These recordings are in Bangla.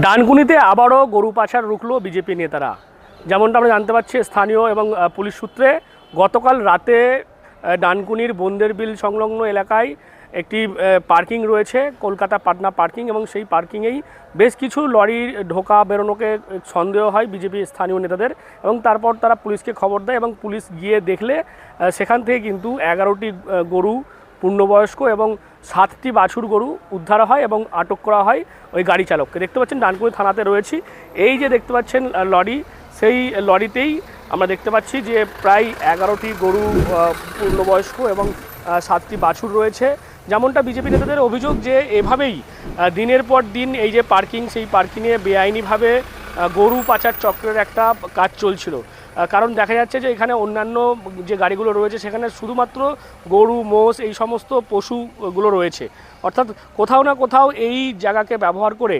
ডানকুনিতে আবারও গরু পাচার রুখলো বিজেপি নেতারা। যেমনটা আমরা জানতে পারছি স্থানীয় এবং পুলিশ সূত্রে, গতকাল রাতে ডানকুনির বন্দের বিল সংলগ্ন এলাকায় একটি পার্কিং রয়েছে, কলকাতা পাটনা পার্কিং, এবং সেই পার্কিংয়েই বেশ কিছু লরির ঢোকা বেরোনোকে সন্দেহ হয় বিজেপি স্থানীয় নেতাদের, এবং তারপর তারা পুলিশকে খবর দেয় এবং পুলিশ গিয়ে দেখলে সেখান থেকে কিন্তু 11টি গরু পূর্ণবয়স্ক এবং 7টি বাছুর গরু উদ্ধার হয় এবং আটক করা হয় ওই গাড়ি চালককে। দেখতে পাচ্ছেন ডানকুনি থানাতে রয়েছি, এই যে দেখতে পাচ্ছেন লরি, সেই লরিতেই আমরা দেখতে পাচ্ছি যে প্রায় 11টি গরু পূর্ণবয়স্ক এবং 7টি বাছুর রয়েছে। যেমনটা বিজেপি নেতাদের অভিযোগ যে এভাবেই দিনের পর দিন এই যে পার্কিং, সেই পার্কিংয়ে বেআইনিভাবে গরু পাচার চক্রের একটা কাজ চলছিল। কারণ দেখা যাচ্ছে যে এখানে অন্যান্য যে গাড়িগুলো রয়েছে সেখানে শুধুমাত্র গরু, মোষ, এই সমস্ত পশুগুলো রয়েছে। অর্থাৎ কোথাও না কোথাও এই জায়গাকে ব্যবহার করে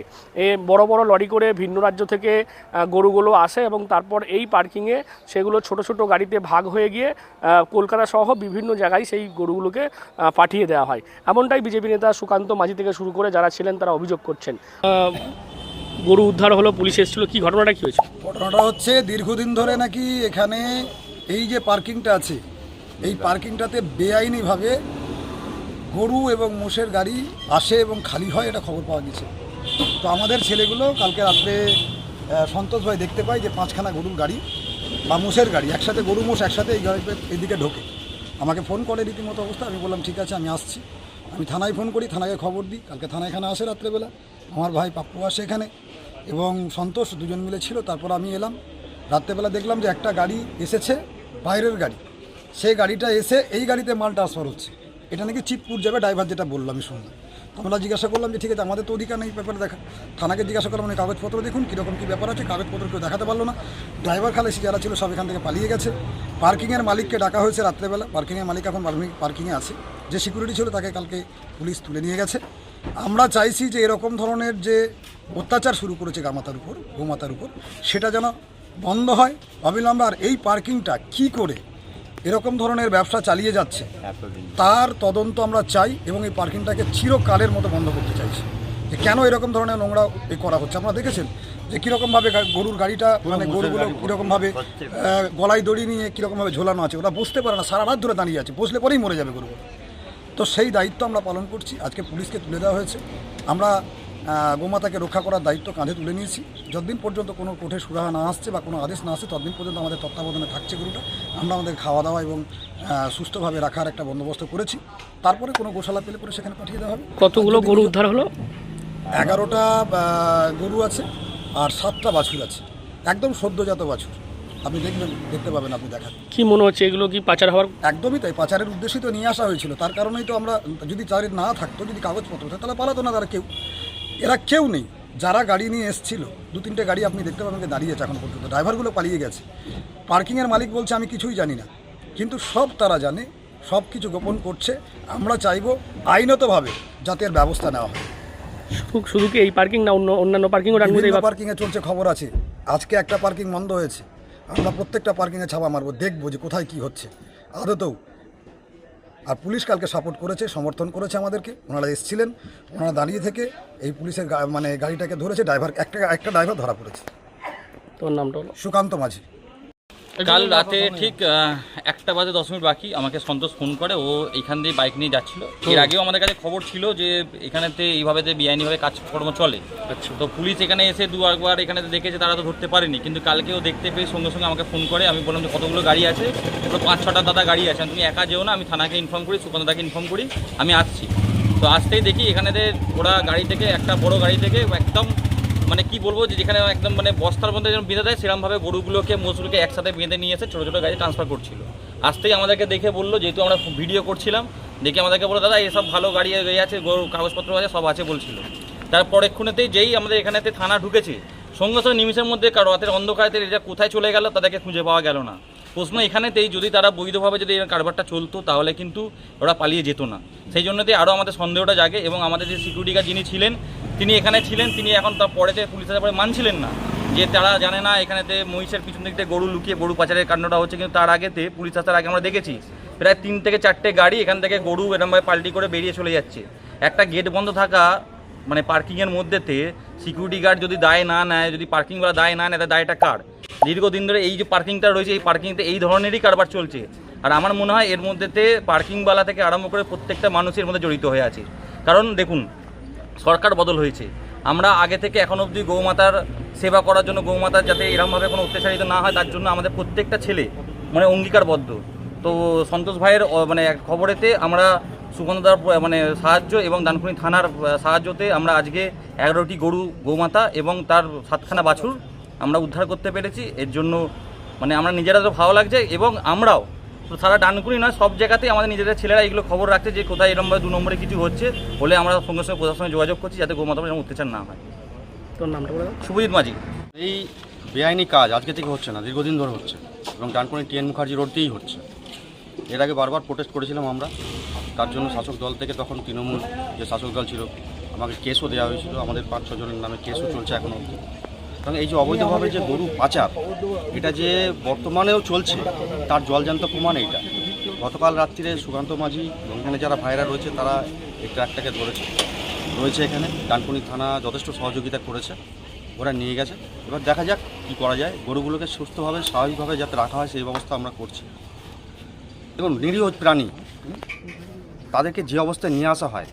বড় বড় লরি করে ভিন্ন রাজ্য থেকে গরুগুলো আসে এবং তারপর এই পার্কিংয়ে সেগুলো ছোট ছোট গাড়িতে ভাগ হয়ে গিয়ে কলকাতা সহ বিভিন্ন জায়গায় সেই গরুগুলোকে পাঠিয়ে দেওয়া হয়। এমনটাই বিজেপি নেতা সুকান্ত মাঝি থেকে শুরু করে যারা ছিলেন তারা অভিযোগ করছেন। গরু উদ্ধার হলো, পুলিশ এসেছিল, কি ঘটনাটা কী হয়েছে? ঘটনাটা হচ্ছে দীর্ঘদিন ধরে নাকি এখানে এই যে পার্কিংটা আছে, এই পার্কিংটাতে বেআইনিভাবে গরু এবং মোষের গাড়ি আসে এবং খালি হয়, এটা খবর পাওয়া গেছে। তো আমাদের ছেলেগুলো কালকে রাত্রে সন্তোষ ভাই দেখতে পাই যে 5খানা গরুর গাড়ি বা মোষের গাড়ি একসাথে, গরু মোষ একসাথে এই গাড়িতে এদিকে ঢোকে। আমাকে ফোন করে রীতিমতো অবস্থা, আমি বললাম ঠিক আছে আমি আসছি। আমি থানায় ফোন করি, থানাকে খবর দিই। কালকে থানা এখানে আসে রাত্রেবেলা, আমার ভাই পাপ্পু আসে এখানে এবং সন্তোষ, দুজন মিলে ছিল। তারপর আমি এলাম রাত্রেবেলা, দেখলাম যে একটা গাড়ি এসেছে, বাইরের গাড়ি, সেই গাড়িটা এসে এই গাড়িতে মাল ট্রান্সফার হচ্ছে। এটা নাকি চিতপুর যাবে, ড্রাইভার যেটা বললো আমি শুনলাম। আমরা জিজ্ঞাসা করলাম যে ঠিক আছে, আমাদের তো অধিকার নেই ব্যাপারে দেখা। থানাকে জিজ্ঞাসা করলাম মানে কাগজপত্র দেখুন কীরকম কী ব্যাপার আছে, কাগজপত্র কেউ দেখাতে পারলো না। ড্রাইভার খালাসি যারা ছিল সব এখান থেকে পালিয়ে গেছে। পার্কিংয়ের মালিককে ডাকা হয়েছে রাত্রেবেলা, পার্কিংয়ের মালিক এখন পার্কিংয়ে আছে। যে সিকিউরিটি ছিল তাকে কালকে পুলিশ তুলে নিয়ে গেছে। আমরা চাইছি যে এরকম ধরনের যে অত্যাচার শুরু করেছে গোমাতার উপর, সেটা যেন বন্ধ হয় অবিলম্বে। আর এই পার্কিংটা কি করে এরকম ধরনের ব্যবসা চালিয়ে যাচ্ছে তার তদন্ত আমরা চাই এবং এই পার্কিংটাকে চিরকালের মতো বন্ধ করতে চাইছি। যে কেন এরকম ধরনের নোংরা করা হচ্ছে, আপনারা দেখেছেন যে কীরকমভাবে গরুর গাড়িটা, মানে গরুগুলো কীরকমভাবে গলায় দড়ি নিয়ে কীরকমভাবে ঝোলানো আছে, ওরা বুঝতে পারে না, সারা রাত ধরে দাঁড়িয়ে আছে, বসলে পরেই মরে যাবে গরুগুলো। তো সেই দায়িত্ব আমরা পালন করছি। আজকে পুলিশকে তুলে দেওয়া হয়েছে। আমরা গোমাতাকে রক্ষা করার দায়িত্ব কাঁধে তুলে নিয়েছি। যতদিন পর্যন্ত কোনো কোর্টে সুরাহা না আসছে বা কোনো আদেশ না আসছে ততদিন পর্যন্ত আমাদের তত্ত্বাবধানে থাকছে গরুটা। আমরা আমাদের খাওয়া দাওয়া এবং সুস্থভাবে রাখার একটা বন্দোবস্ত করেছি। তারপরে কোনো গোশালা পেলে পরে সেখানে পাঠিয়ে দেওয়া হবে। কতগুলো গরু উদ্ধার হলো? 11টা গরু আছে আর 7টা বাছুর আছে, একদম সদ্যজাত বাছুর। আপনি দেখতে পাবেন, আপনি দেখান। কি মনে হচ্ছে এগুলো কি পাচার হওয়ার? একদমই তাই, পাচারের উদ্দেশ্যই তো নিয়ে আসা হয়েছিল। তার কারণেই তো আমরা, যদি তাদের না থাকতো, যদি কাগজপত্র থাকতো তাহলে পালাতো না তারা কেউ। এরা কেউ নেই। যারা গাড়ি নিয়ে এসেছিল, 2-3টে গাড়ি আপনি দেখতে পাবেন দাঁড়িয়ে আছে এখন পর্যন্ত, ড্রাইভারগুলো পালিয়ে গেছে। পার্কিংয়ের মালিক বলছে আমি কিছুই জানি না, কিন্তু সব তারা জানে, সব কিছু গোপন করছে। আমরা চাইব আইনতভাবে যাতে এর ব্যবস্থা নেওয়া হয়। শুধু কি এই পার্কিং না, অন্যান্য পার্কিংও? পার্কিংয়ে চলছে, খবর আছে। আজকে একটা পার্কিং বন্ধ হয়েছে, আমরা প্রত্যেকটা পার্কিংয়ে ছাপা মারবো, দেখবো যে কোথায় কী হচ্ছে আদতেও। আর পুলিশ কালকে সাপোর্ট করেছে, সমর্থন করেছে আমাদেরকে। ওনারা এসেছিলেন, ওনারা দাঁড়িয়ে থেকে এই পুলিশের মানে গাড়িটাকে ধরেছে। ড্রাইভার একটা ড্রাইভার ধরা পড়েছে। তোর নামটা হলো? সুকান্ত মাঝি। কাল রাতে ঠিক 1টা বাজে 10 মিনিট বাকি আমাকে সন্তোষ ফোন করে, ও এইখান দিয়ে বাইক নিয়ে যাচ্ছিল। এর আগেও আমাদের কাছে খবর ছিল যে এখানেতে এইভাবে বেআইনিভাবে কাজকর্ম চলে। তো পুলিশ এখানে এসে 2-একবার এখানে দেখেছে, তারা তো ধরতে পারেনি। কিন্তু কালকেও দেখতে পেয়ে সঙ্গে সঙ্গে আমাকে ফোন করে। আমি বললাম যে কতগুলো গাড়ি আছে, তো 5-6টা দাদা গাড়ি আছে, তুমি একা যেও না, আমি থানাকে ইনফর্ম করি, সুকান্তদাকে ইনফর্ম করি, আমি আসছি। তো আসতেই দেখি এখানেতে ওরা গাড়ি থেকে, একটা বড় গাড়ি থেকে একদম মানে কি বলবো, যে যেখানে একদম মানে বস্তার মধ্যে যেন বেঁধে দেয় সেরকমভাবে গরুগুলোকে, মোষগুলোকে একসাথে বেঁধে নিয়ে এসে ছোটো ছোটো গাড়ি ট্রান্সফার করছিল। আসতেই আমাদেরকে দেখে বললো, যেহেতু আমরা ভিডিও করছিলাম, দেখে আমাদেরকে বললো দাদা এসব ভালো গাড়ি আছে, গরু কাগজপত্র আছে, সব আছে বলছিল। তারপর এক্ষুনিতেই যেই আমাদের এখানেতে থানা ঢুকেছে, সঙ্গে সঙ্গে নিমিষের মধ্যে রাতের অন্ধকারেতে এটা কোথায় চলে গেল তাদেরকে খুঁজে পাওয়া গেল না। প্রশ্ন এখানেতেই, যদি তারা বৈধভাবে যদি এই কারবারটা চলতো তাহলে কিন্তু ওরা পালিয়ে যেত না। সেই জন্যতেই আরও আমাদের সন্দেহটা জাগে। এবং আমাদের যে সিকিউরিটি গার্ড যিনি ছিলেন, তিনি এখানে ছিলেন, তিনি এখন তার পরেতে পুলিশের পরে মানছিলেন না, যে তারা জানে না এখানেতে মহিষের পিছন দিক থেকে গরু লুকিয়ে গরু পাচারের কাণ্ডটা হচ্ছে। কিন্তু তার আগেতে পুলিশ আসার আগে আমরা দেখেছি প্রায় 3 থেকে 4টে গাড়ি এখান থেকে গরু এরমভাবে পাল্টি করে বেরিয়ে চলে যাচ্ছে। একটা গেট বন্ধ থাকা মানে পার্কিংয়ের মধ্যেতে সিকিউরিটি গার্ড যদি দায় না নেয়, যদি পার্কিংওয়ালা দায় না নেয়, তাহলে দায়টা কার? দীর্ঘদিন ধরে এই যে পার্কিংটা রয়েছে, এই পার্কিংতে এই ধরনেরই কারবার চলছে। আর আমার মনে হয় এর মধ্যেতে পার্কিংওয়ালা থেকে আরম্ভ করে প্রত্যেকটা মানুষের মধ্যে জড়িত হয়ে আছে। কারণ দেখুন, সরকার বদল হয়েছে, আমরা আগে থেকে এখন অবধি গৌমাতার সেবা করার জন্য, গৌমাতার যাতে এরকমভাবে কোনো অত্যাচারিত না হয় তার জন্য আমাদের প্রত্যেকটা ছেলে মানে অঙ্গীকারবদ্ধ। তো সন্তোষ ভাইয়ের মানে এক খবরেতে আমরা সুগন্ধার মানে সাহায্য এবং ডানকুনি থানার সাহায্যতে আমরা আজকে 11টি গরু গৌমাতা এবং তার 7খানা বাছুর আমরা উদ্ধার করতে পেরেছি। এর জন্য মানে আমরা নিজেরা তো ভালো লাগছে, এবং আমরাও তো সারা ডানকুনি নয়, সব জায়গাতেই আমাদের নিজেদের ছেলেরা এগুলো খবর রাখছে যে কোথায় এরকমভাবে 2 নম্বরে কিছু হচ্ছে হলে আমরা সঙ্গে সঙ্গে প্রশাসনে যোগাযোগ করছি যাতে গৌমাতার এরকম অত্যাচার না হয়। তোর নামটা বলে দাও। শুভজিৎ মাঝি। এই বেআইনি কাজ আজকে থেকে হচ্ছে না, দীর্ঘদিন ধরে হচ্ছে এবং ডানকুনি টিএন মুখার্জি রোডতেই হচ্ছে। এর আগে বারবার প্রোটেস্ট করেছিলাম আমরা, তার জন্য শাসক দল থেকে তখন তৃণমূল যে শাসক দল ছিল আমাকে কেসও দেওয়া হয়েছিল, আমাদের 5-6 জনের নামে কেসও চলছে এখনও অবধি। এবং এই যে অবৈধভাবে যে গরু পাচার, এটা যে বর্তমানেও চলছে তার জলজান্ত প্রমাণ এইটা। গতকাল রাত্রিরে সুকান্ত মাঝি এবং এখানে যারা ভাইরা রয়েছে তারা এই ট্রাকটাকে রয়েছে এখানে। ডানকুনি থানা যথেষ্ট সহযোগিতা করেছে, ওরা নিয়ে গেছে। এবার দেখা যাক কী করা যায়, গরুগুলোকে সুস্থভাবে স্বাভাবিকভাবে যাতে রাখা হয় সেই ব্যবস্থা আমরা করছি। দেখুন, নিরীহ প্রাণী তাদেরকে যে অবস্থায় নিয়ে আসা হয়,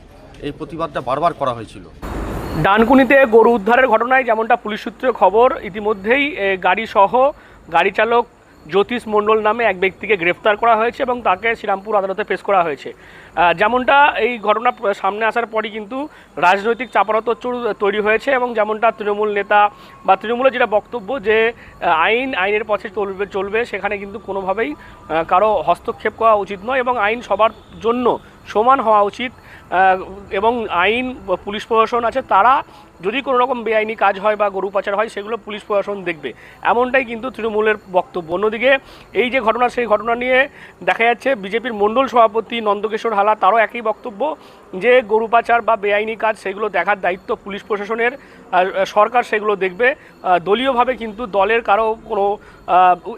এই প্রতিবাদটা বারবার করা হয়েছিল। ডানকুনিতে গরু উদ্ধারের ঘটনায় যেমনটা পুলিশ সূত্রে খবর, ইতিমধ্যেই গাড়িসহ গাড়ি চালক জ্যোতিষ মণ্ডল নামে এক ব্যক্তিকে গ্রেফতার করা হয়েছে এবং তাকে শ্রীরামপুর আদালতে পেশ করা হয়েছে। যেমনটা এই ঘটনা সামনে আসার পরই কিন্তু রাজনৈতিক চাপানোতর তৈরি হয়েছে, এবং যেমনটা তৃণমূল নেতা বা তৃণমূলের যেটা বক্তব্য যে আইনের পথে চলবে, সেখানে কিন্তু কোনোভাবেই কারো হস্তক্ষেপ করা উচিত নয় এবং আইন সবার জন্য সমান হওয়া উচিত। এবং আইন পুলিশ প্রশাসন আছে, তারা যদি কোনো রকম বেআইনি কাজ হয় বা গরু পাচার হয় সেগুলো পুলিশ প্রশাসন দেখবে, এমনটাই কিন্তু তৃণমূলের বক্তব্য। অন্যদিকে এই যে ঘটনা, সেই ঘটনা নিয়ে দেখা যাচ্ছে বিজেপির মণ্ডল সভাপতি নন্দকিশোর হালা, তারও একই বক্তব্য যে গরু পাচার বা বেআইনি কাজ সেগুলো দেখার দায়িত্ব পুলিশ প্রশাসনের, সরকার সেগুলো দেখবে। দলীয়ভাবে কিন্তু দলের কারো কোনো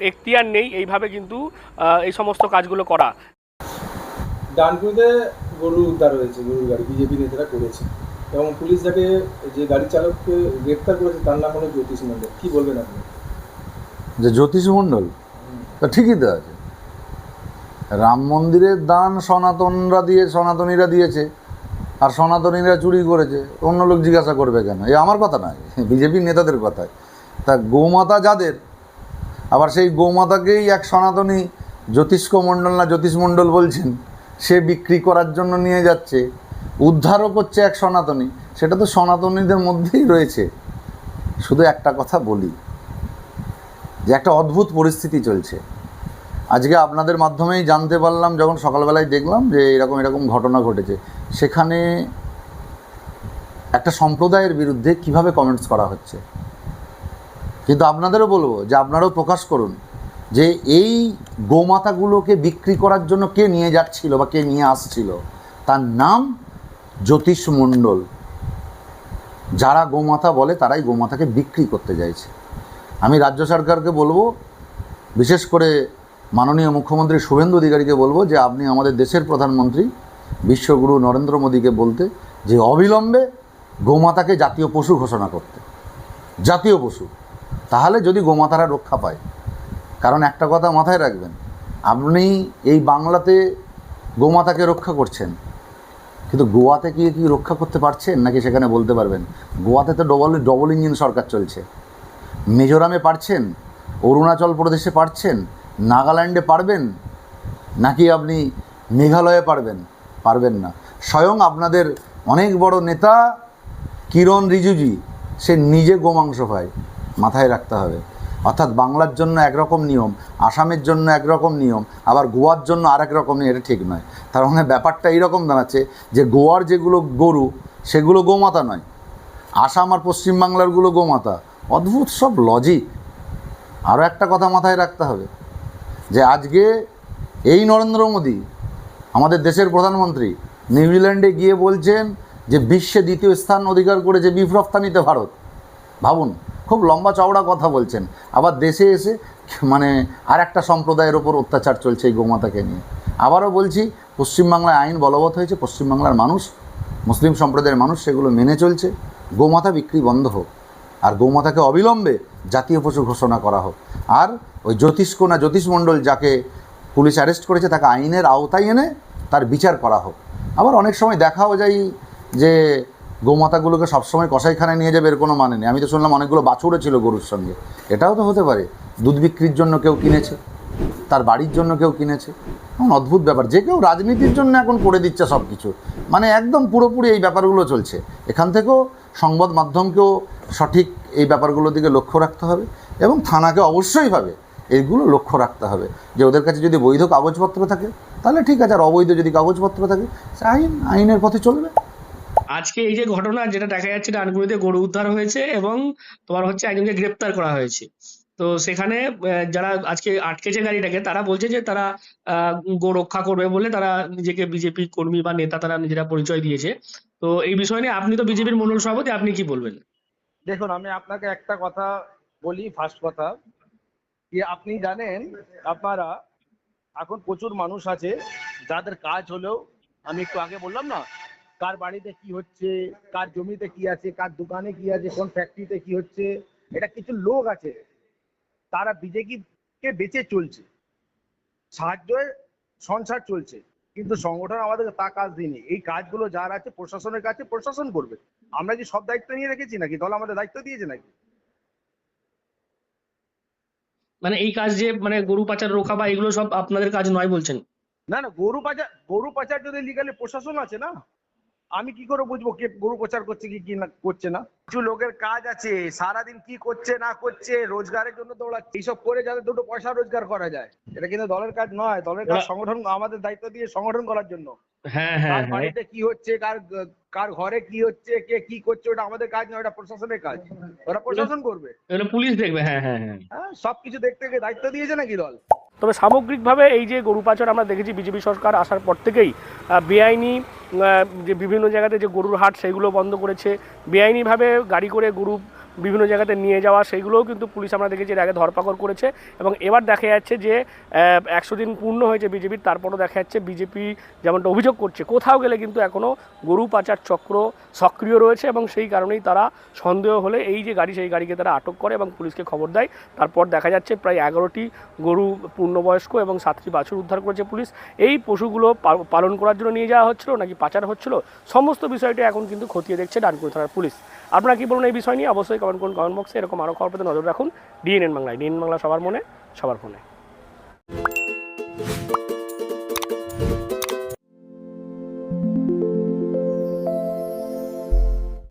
এখতিয়ার নেই এইভাবে কিন্তু এই সমস্ত কাজগুলো করা। ডানকুনিতে গরু উদ্ধার হয়েছে, গরুর গাড়ি বিজেপি নেতারা করেছে এবং পুলিশ যাকে যে গাড়ি চালককে গ্রেপ্তার করেছে তার নাম হলো জ্যোতিষ মণ্ডল। কী বলবেন আপনি? যে জ্যোতিষ মণ্ডল, তা ঠিকই তো আছে। রাম মন্দিরের দান সনাতনীরা দিয়েছে, আর সনাতনীরা চুরি করেছে, অন্য লোক জিজ্ঞাসা করবে কেন? এ আমার কথা নয়, বিজেপির নেতাদের কথায়। তা গোমাতা যাদের, আবার সেই গোমাতাকেই এক সনাতনী জ্যোতিষ্ক মণ্ডল না জ্যোতিষ মণ্ডল বলছেন, সে বিক্রি করার জন্য নিয়ে যাচ্ছে, উদ্ধারও করছে এক সনাতনী, সেটা তো সনাতনীদের মধ্যেই রয়েছে। শুধু একটা কথা বলি, যে একটা অদ্ভুত পরিস্থিতি চলছে। আজকে আপনাদের মাধ্যমেই জানতে পারলাম, যখন সকালবেলায় দেখলাম যে এরকম ঘটনা ঘটেছে, সেখানে একটা সম্প্রদায়ের বিরুদ্ধে কিভাবে কমেন্টস করা হচ্ছে। কিন্তু আপনাদেরও বলবো যে আপনারাও প্রকাশ করুন যে এই গোমাতাগুলোকে বিক্রি করার জন্য কে নিয়ে যাচ্ছিল বা কে নিয়ে আসছিল। তার নাম জ্যোতিষ মণ্ডল। যারা গোমাতা বলে তারাই গোমাতাকে বিক্রি করতে চাইছে। আমি রাজ্য সরকারকে বলবো, বিশেষ করে মাননীয় মুখ্যমন্ত্রী শুভেন্দু অধিকারীকে বলবো যে আপনি আমাদের দেশের প্রধানমন্ত্রী বিশ্বগুরু নরেন্দ্র মোদীকে বলতে যে অবিলম্বে গোমাতাকে জাতীয় পশু ঘোষণা করতে, জাতীয় পশু। তাহলে যদি গোমাতারা রক্ষা পায়। কারণ একটা কথা মাথায় রাখবেন, আপনি এই বাংলাতে গোমাতাকে রক্ষা করছেন, কিন্তু গোয়াতে কি রক্ষা করতে পারছেন নাকি সেখানে বলতে পারবেন? গোয়াতে তো ডবল ইঞ্জিন সরকার চলছে। মিজোরামে পারছেন, অরুণাচল প্রদেশে পারছেন, নাগাল্যান্ডে পারবেন, নাকি আপনি মেঘালয়ে পারবেন না। স্বয়ং আপনাদের অনেক বড় নেতা কিরণ রিজিজু সে নিজে গোমাংস পায়, মাথায় রাখতে হবে। অর্থাৎ বাংলার জন্য একরকম নিয়ম, আসামের জন্য একরকম নিয়ম, আবার গোয়ার জন্য আরেক রকম নিয়ম, এটা ঠিক নয়। তার মানে ব্যাপারটা এইরকম দাঁড়াচ্ছে যে গোয়ার যেগুলো গরু সেগুলো গোমাতা নয়, আসাম আর পশ্চিমবাংলারগুলো গোমাতা। অদ্ভুত সব লজিক। আরও একটা কথা মাথায় রাখতে হবে যে আজকে এই নরেন্দ্র মোদী আমাদের দেশের প্রধানমন্ত্রী নিউজিল্যান্ডে গিয়ে বলছেন যে বিশ্বে 2য় স্থান অধিকার করেছে বিফ রপ্তানিতে ভারত। ভাবুন, খুব লম্বা চওড়া কথা বলছেন, আবার দেশে এসে মানে আর একটা সম্প্রদায়ের ওপর অত্যাচার চলছে এই গোমাতাকে নিয়ে। আবারও বলছি, পশ্চিমবাংলায় আইন বলবৎ হয়েছে, পশ্চিমবাংলার মানুষ মুসলিম সম্প্রদায়ের মানুষ সেগুলো মেনে চলছে। গোমাতা বিক্রি বন্ধ হোক, আর গোমাতাকে অবিলম্বে জাতীয় পশু ঘোষণা করা হোক। আর ওই জ্যোতিষ মণ্ডল যাকে পুলিশ অ্যারেস্ট করেছে তাকে আইনের আওতায় এনে তার বিচার করা হোক। আবার অনেক সময় দেখাও যায় যে গোমাতাগুলোকে সবসময় কসাইখানায় নিয়ে যাবে এর কোনো মানে নেই। আমি তো শুনলাম অনেকগুলো বাছুরও ছিল গরুর সঙ্গে। এটাও তো হতে পারে দুধ বিক্রির জন্য কেউ কিনেছে, তার বাড়ির জন্য কেউ কিনেছে। অদ্ভুত ব্যাপার, যে কেউ রাজনীতির জন্য এখন করে দিচ্ছে সব কিছু, মানে একদম পুরোপুরি এই ব্যাপারগুলো চলছে। এখান থেকেও সংবাদ মাধ্যমকেও সঠিক এই ব্যাপারগুলোর দিকে লক্ষ্য রাখতে হবে এবং থানাকে অবশ্যইভাবে এইগুলো লক্ষ্য রাখতে হবে যে ওদের কাছে যদি বৈধ কাগজপত্র থাকে তাহলে ঠিক আছে, আর অবৈধ যদি কাগজপত্র থাকে সে আইনের পথে চলবে। আজকে এই যে ঘটনা যেটা দেখা যাচ্ছে, ডানকুনিতে গরু উদ্ধার হয়েছে এবং তোমার হচ্ছে একজনকে গ্রেপ্তার করা হয়েছে। তো সেখানে যারা আজকে আটকেছে গাড়িটাকে তারা বলছে যে তারা গো রক্ষা করবে বলে তারা নিজেকে বিজেপি কর্মী বা নেতা তারা নিজেরা পরিচয় দিয়েছে। তো এই বিষয় নিয়ে আপনি তো বিজেপির মণ্ডল সভাপতি, আপনি কি বলবেন? দেখুন, আমি আপনাকে একটা কথা বলি। ফার্স্ট কথা কি, আপনি জানেন আপনারা এখন প্রচুর মানুষ আছে যাদের কাজ হলেও, আমি একটু আগে বললাম না, কার বাড়িতে কি হচ্ছে, কার জমিতে কি আছে, কার দোকানে কি আছে, কোন ফ্যাক্টরিতে কি হচ্ছে, এটা কিছু লোক আছে তারা বিজেপিকে বেঁচে চলছে, সাহায্যে সংসার চলছে, কিন্তু সংগঠন আমাদেরকে তা কাজ দিইনি। এই কাজগুলো যার আছে প্রশাসনের কাছে, প্রশাসন করবে। আমরা কি সব দায়িত্ব নিয়ে রেখেছি নাকি? দল আমাদের দায়িত্ব দিয়েছে নাকি? মানে এই কাজ যে মানে গরু পাচার রোখা বা এগুলো সব আপনাদের কাজ নয় বলছেন? না না, গরু পাচার যদি লিগালি প্রশাসন আছে না, আমি কি করে বুঝবো কে গরু পাচার করছে কি না করছে না? কিছু লোকের কাজ আছে, সারাদিন কি করছে না করছে, রোজগারের জন্য দৌড়াচ্ছে, এইসব করে যাতে দুটো পয়সা রোজগার করা যায়। এটা কিন্তু দলের কাজ নয়। দলের কাজ সংগঠন, আমাদের দায়িত্ব দিয়ে সংগঠন করার জন্য। হ্যাঁ কার হ্যাঁ হ্যাঁ, বাড়িতে কি হচ্ছে, কার ঘরে কি হচ্ছে, কে কি করছে, ওটা আমাদের কাজ নয়, ওটা প্রশাসনের কাজ। ওরা প্রশাসন করবে। এগুলো পুলিশ দেখবে। হ্যাঁ হ্যাঁ হ্যাঁ। হ্যাঁ, সবকিছু দেখতে গিয়ে দায়িত্ব দিয়েছে নাকি দল? তবে সামগ্রিকভাবে এই যে গরু পাচার আমরা দেখেছি বিজেপি সরকার আসার পর থেকেই বেআইনি যে বিভিন্ন জায়গাতে যে গরুর হাট সেগুলো বন্ধ করেছে, বেআইনিভাবে গাড়ি করে গরু বিভিন্ন জায়গাতে নিয়ে যাওয়া সেইগুলোও কিন্তু পুলিশ আমরা দেখেছি এর আগে ধরপাকড় করেছে। এবং এবার দেখা যাচ্ছে যে 100 দিন পূর্ণ হয়েছে বিজেপির, তারপরও দেখা যাচ্ছে বিজেপি যেমনটা অভিযোগ করছে কোথাও গেলে কিন্তু এখনও গরু পাচার চক্র সক্রিয় রয়েছে এবং সেই কারণেই তারা সন্দেহ হলে এই যে গাড়ি সেই গাড়িকে তারা আটক করে এবং পুলিশকে খবর দেয়। তারপর দেখা যাচ্ছে প্রায় 11টি গরু পূর্ণবয়স্ক এবং 7টি বাছুর উদ্ধার করেছে পুলিশ। এই পশুগুলো পালন করার জন্য নিয়ে যাওয়া হচ্ছিল নাকি পাচার হচ্ছিল, সমস্ত বিষয়টি এখন কিন্তু খতিয়ে দেখছে ডানকুনি থানার পুলিশ। আপনারা কি বলুন এই বিষয় নিয়ে? অবশ্যই কমেন্ট করুন কমেন্ট বক্সে। এরকম আরও খবর পেতে নজর রাখুন ডিএনএন বাংলায়। ডিএনএন বাংলা সবার মনে, সবার ফোনে।